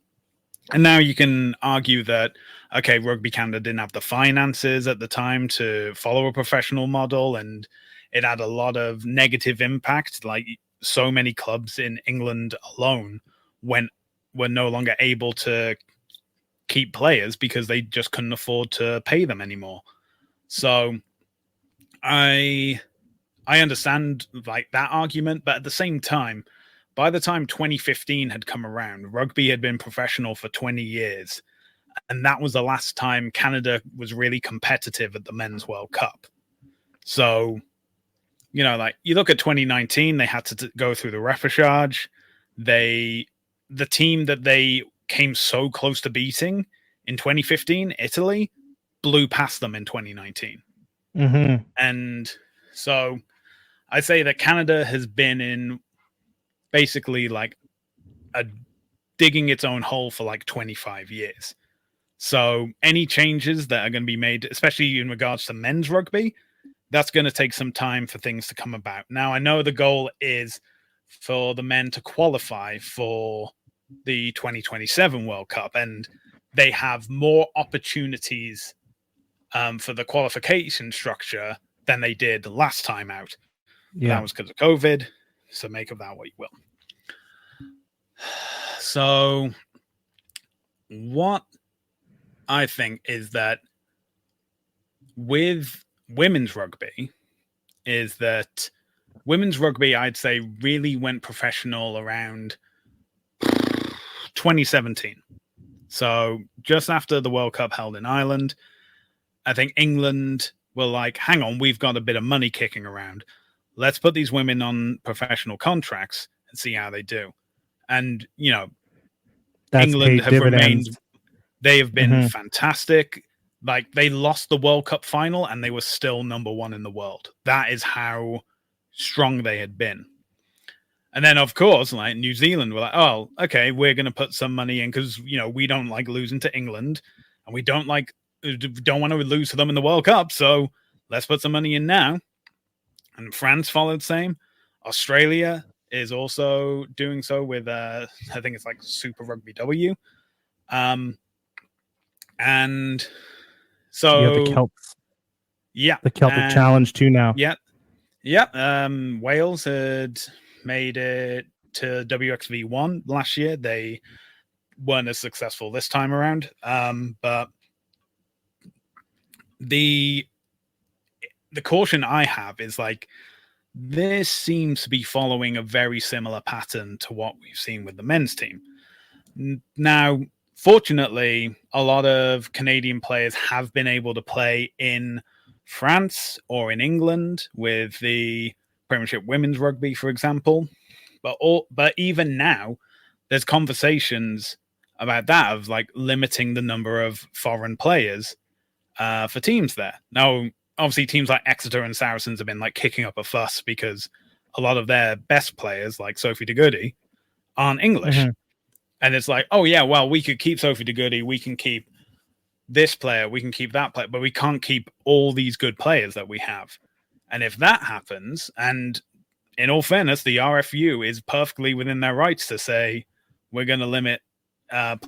And now you can argue that, okay, Rugby Canada didn't have the finances at the time to follow a professional model, and it had a lot of negative impact. Like so many clubs in England alone were no longer able to keep players because they just couldn't afford to pay them anymore. So I understand like that argument, but at the same time, by the time 2015 had come around, rugby had been professional for 20 years. And that was the last time Canada was really competitive at the Men's World Cup. So, like you look at 2019, they had to go through the repechage. The team that they came so close to beating in 2015, Italy, blew past them in 2019. And so I'd say that Canada has been in basically like digging its own hole for like 25 years. So any changes that are going to be made, especially in regards to men's rugby, that's going to take some time for things to come about. Now, I know the goal is for the men to qualify for the 2027 World Cup, and they have more opportunities for the qualification structure than they did last time out. Yeah. That was because of COVID. So make of that what you will. So what I think is that with women's rugby is that women's rugby, I'd say, really went professional around 2017. So just after the World Cup held in Ireland, I think England were like, hang on, we've got a bit of money kicking around. Let's put these women on professional contracts and see how they do. And, that's England have remained, they have been fantastic. Like, they lost the World Cup final and they were still number one in the world. That is how strong they had been. And then, of course, like New Zealand were like, oh, okay, we're going to put some money in because, we don't like losing to England and we don't want to lose to them in the World Cup. So let's put some money in now. And France followed same. Australia is also doing so with, I think it's like Super Rugby W. And so... You have the Celts. Yeah. The Celtic Challenge too now. Yeah. Yeah. Wales had made it to WXV1 last year. They weren't as successful this time around. But the caution I have is like, this seems to be following a very similar pattern to what we've seen with the men's team. Now, fortunately, a lot of Canadian players have been able to play in France or in England with the Premiership Women's Rugby, for example. But even now, there's conversations about that of like limiting the number of foreign players for teams there. Now, obviously, teams like Exeter and Saracens have been like kicking up a fuss because a lot of their best players, like Sophie de Goody, aren't English. Mm-hmm. And it's like, oh yeah, well, we could keep Sophie de Goody, we can keep this player, we can keep that player, but we can't keep all these good players that we have. And if that happens, and in all fairness, the RFU is perfectly within their rights to say, we're going to limit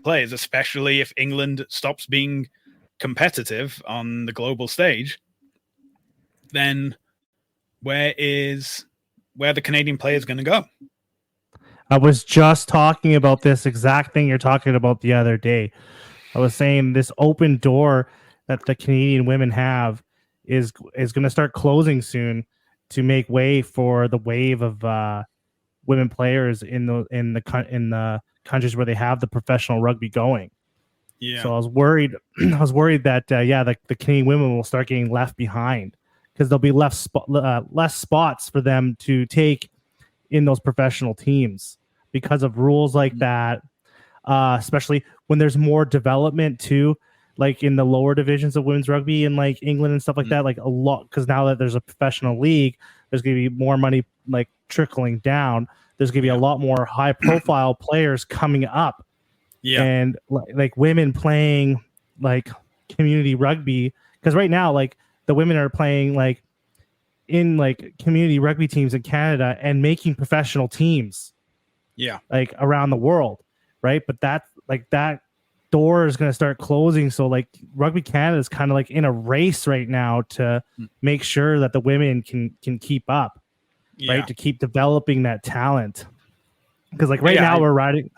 players, especially if England stops being competitive on the global stage, then where the Canadian players going to go? I was just talking about this exact thing you're talking about the other day. I was saying this open door that the Canadian women have is going to start closing soon to make way for the wave of women players in the countries where they have the professional rugby going. Yeah. So I was worried. That the Canadian women will start getting left behind because there'll be less spots for them to take in those professional teams because of rules like that. Especially when there's more development too, like in the lower divisions of women's rugby in like England and stuff like that, like a lot, because now that there's a professional league, there's going to be more money like trickling down. There's going to be a lot more high profile players coming up. Yeah. And like women playing like community rugby, because right now like the women are playing like in like community rugby teams in Canada and making professional teams. Yeah. Like around the world. Right. But that door is going to start closing. So like Rugby Canada is kind of like in a race right now to make sure that the women can keep up, right? To keep developing that talent. Because like now we're riding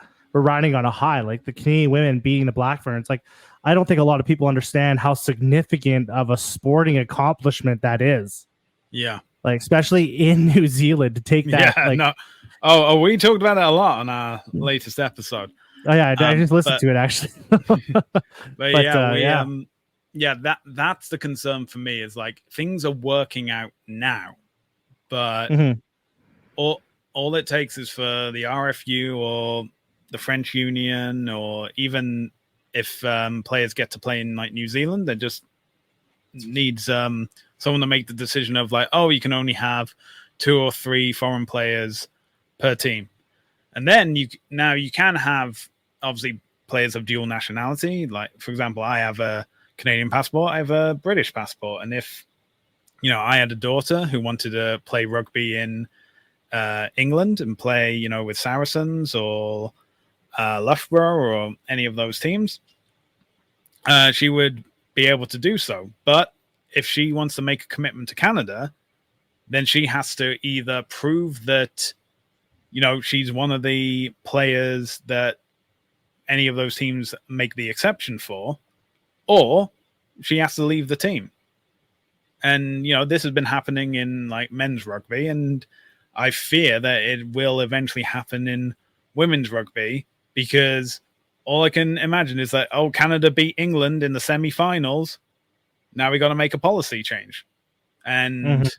on a high, like the Canadian women beating the Black Ferns. Like, I don't think a lot of people understand how significant of a sporting accomplishment that is. Yeah. Like, especially in New Zealand to take that. Yeah, like, no. Oh, we talked about it a lot on our latest episode. Oh yeah, I just listened to it actually. That's the concern for me is like things are working out now, but all it takes is for the RFU or the French Union, or even if players get to play in like New Zealand, they just needs someone to make the decision of like, oh, you can only have 2 or 3 foreign players per team. And then you can have obviously players of dual nationality. Like, for example, I have a Canadian passport, I have a British passport. And if, I had a daughter who wanted to play rugby in England and play, with Saracens or Loughborough or any of those teams, she would be able to do so. But if she wants to make a commitment to Canada, then she has to either prove that she's one of the players that any of those teams make the exception for, or she has to leave the team. And, this has been happening in like men's rugby, and I fear that it will eventually happen in women's rugby, because all I can imagine is that, oh, Canada beat England in the semi-finals. Now we got to make a policy change. And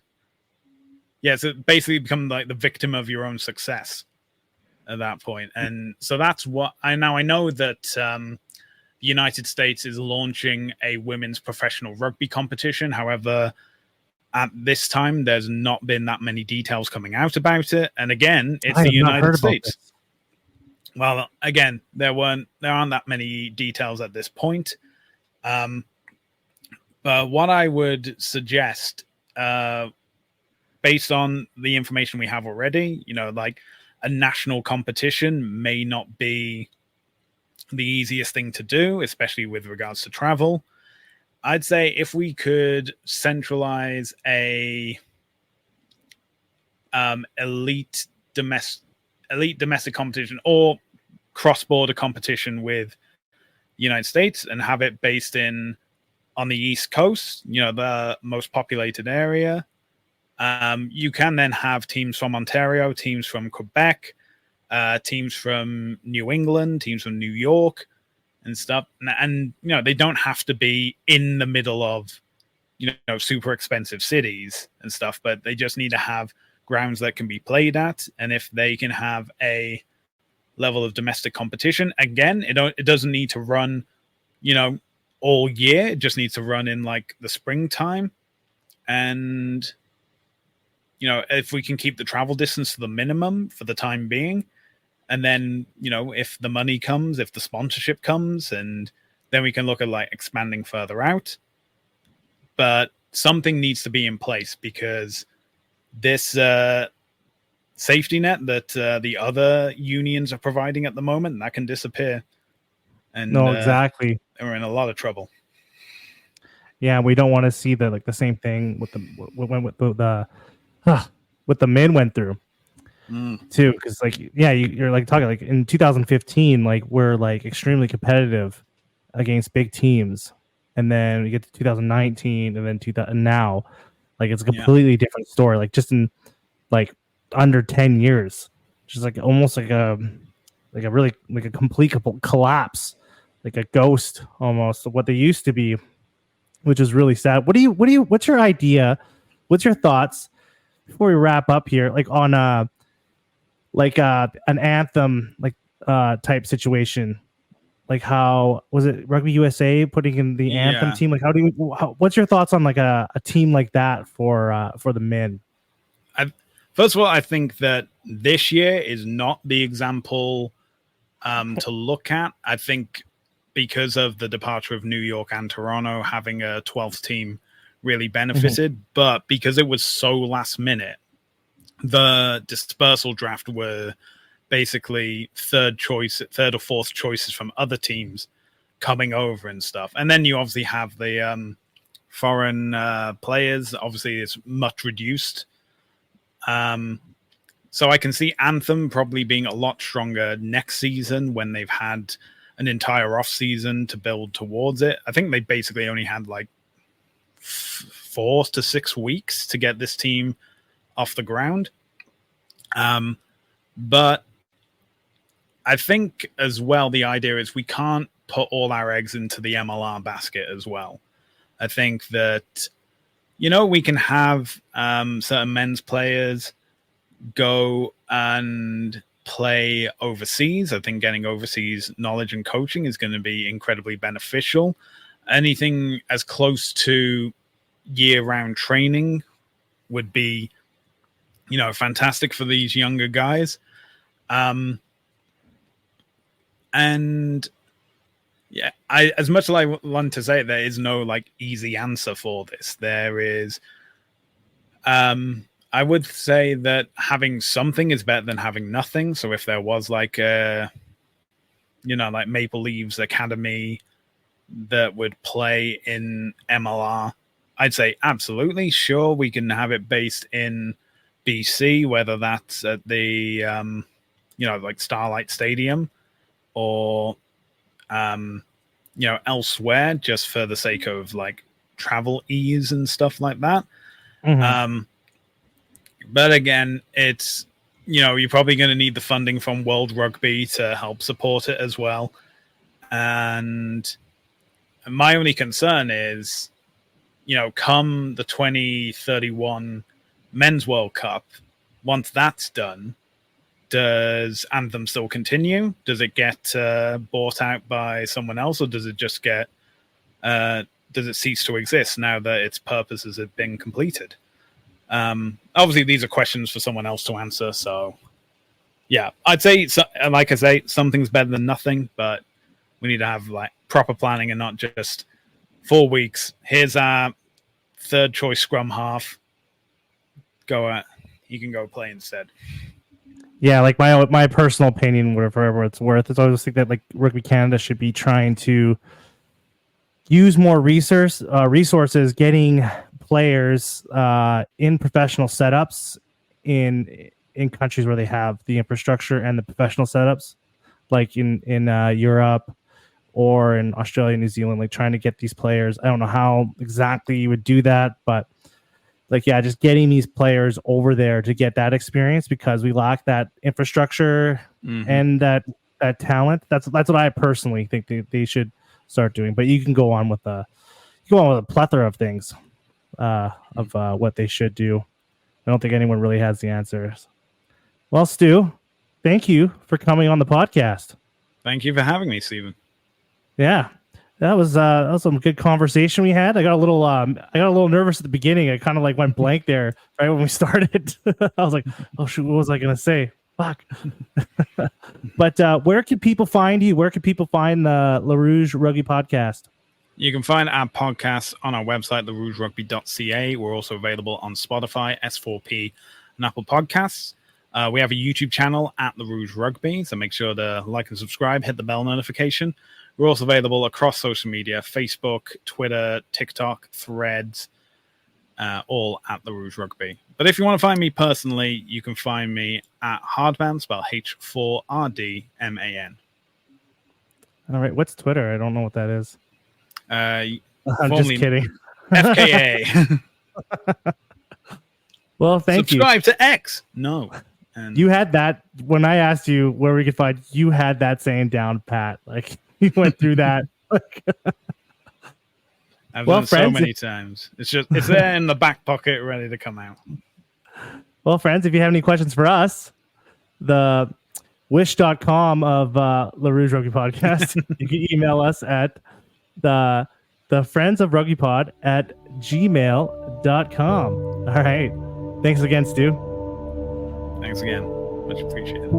so it basically become like the victim of your own success at that point. And so that's what I know that the United States is launching a women's professional rugby competition. However, at this time, there's not been that many details coming out about it. And again, it's the United States. Well, again, there aren't that many details at this point. But what I would suggest, based on the information we have already, like a national competition may not be the easiest thing to do, especially with regards to travel. I'd say if we could centralize a elite domestic competition or cross-border competition with the United States and have it based on the East Coast, the most populated area. You can then have teams from Ontario, teams from Quebec, teams from New England, teams from New York and stuff. And they don't have to be in the middle of, super expensive cities and stuff, but they just need to have grounds that can be played at. And if they can have a level of domestic competition, again, it doesn't need to run, all year. It just needs to run in like the springtime. And, if we can keep the travel distance to the minimum for the time being, and then, if the money comes, if the sponsorship comes, and then we can look at like expanding further out. But something needs to be in place because this safety net that the other unions are providing at the moment, that can disappear. And no, exactly. We're in a lot of trouble. Yeah, we don't want to see the same thing with the men went through too, because you're like talking like in 2015, like we're like extremely competitive against big teams, and then we get to 2019, and then and now, like it's a completely different story. Like just in like under 10 years, just like almost like a really like a complete collapse, like a ghost almost of what they used to be, which is really sad. What's your idea? What's your thoughts before we wrap up here? Like on an anthem type situation, like how was it Rugby USA putting in the anthem team? Like what's your thoughts on like a team like that for the men? First of all, I think that this year is not the example to look at. I think because of the departure of New York and Toronto, having a 12th team really benefited. But because it was so last minute, the dispersal draft were basically third or fourth choices from other teams coming over and stuff. And then you obviously have the foreign players. Obviously, it's much reduced. So I can see Anthem probably being a lot stronger next season when they've had an entire off season to build towards it. I think they basically only had like 4 to 6 weeks to get this team off the ground. But I think as well, the idea is we can't put all our eggs into the MLR basket as well. I think that, we can have certain men's players go and play overseas. I think getting overseas knowledge and coaching is going to be incredibly beneficial. Anything as close to year-round training would be, fantastic for these younger guys. And as much as I want to say, there is no like easy answer for this. There is, I would say that having something is better than having nothing. So if there was like like Maple Leafs Academy that would play in MLR, I'd say absolutely, sure, we can have it based in BC, whether that's at the like Starlight Stadium or elsewhere, just for the sake of like travel ease and stuff like that. But again, it's, you're probably going to need the funding from World Rugby to help support it as well. And my only concern is, come the 2031 Men's World Cup, once that's done, does Anthem still continue? Does it get bought out by someone else, or does it just get does it cease to exist now that its purposes have been completed? Obviously, these are questions for someone else to answer. So, yeah, I'd say, like I say, something's better than nothing, but we need to have like proper planning and not just 4 weeks. Here's our third choice scrum half. You can go play instead. Yeah, like my personal opinion, whatever it's worth, is I always think that like Rugby Canada should be trying to use more resources, getting players in professional setups in countries where they have the infrastructure and the professional setups, like in Europe or in Australia, New Zealand, like trying to get these players. I don't know how exactly you would do that, but like, yeah, just getting these players over there to get that experience, because we lack that infrastructure and that talent. That's what I personally think they should start doing. But you can go on with a plethora of things of what they should do. I don't think anyone really has the answers. Well, Stu, thank you for coming on the podcast. Thank you for having me, Stephen. Yeah. That was some good conversation we had. I got a little nervous at the beginning. I kind of like went blank there right when we started. I was like, oh shoot, what was I gonna say? Fuck. But where can people find you? Where can people find the Rouge Rugby Podcast? You can find our podcast on our website, therougerugby.ca. We're also available on Spotify, S4P, and Apple Podcasts. We have a YouTube channel at the Rouge Rugby, so make sure to like and subscribe, hit the bell notification. We're also available across social media, Facebook, Twitter, TikTok, Threads, all at the Rouge Rugby. But if you want to find me personally, you can find me at Hardman, spelled H4RDMAN. All right, what's Twitter? I don't know what that is. I'm just kidding. FKA. Well, thank you. Subscribe to X. No. And you had that when I asked you where we could find. You had that saying down, Pat. Like you went through that. I've done it so many times. It's there in the back pocket, ready to come out. Well, friends, if you have any questions for us, the wish.com of the Rouge Rugby Podcast, you can email us at the friends of rugby pod at gmail.com. All right. Thanks again, Stu. Thanks again. Much appreciated.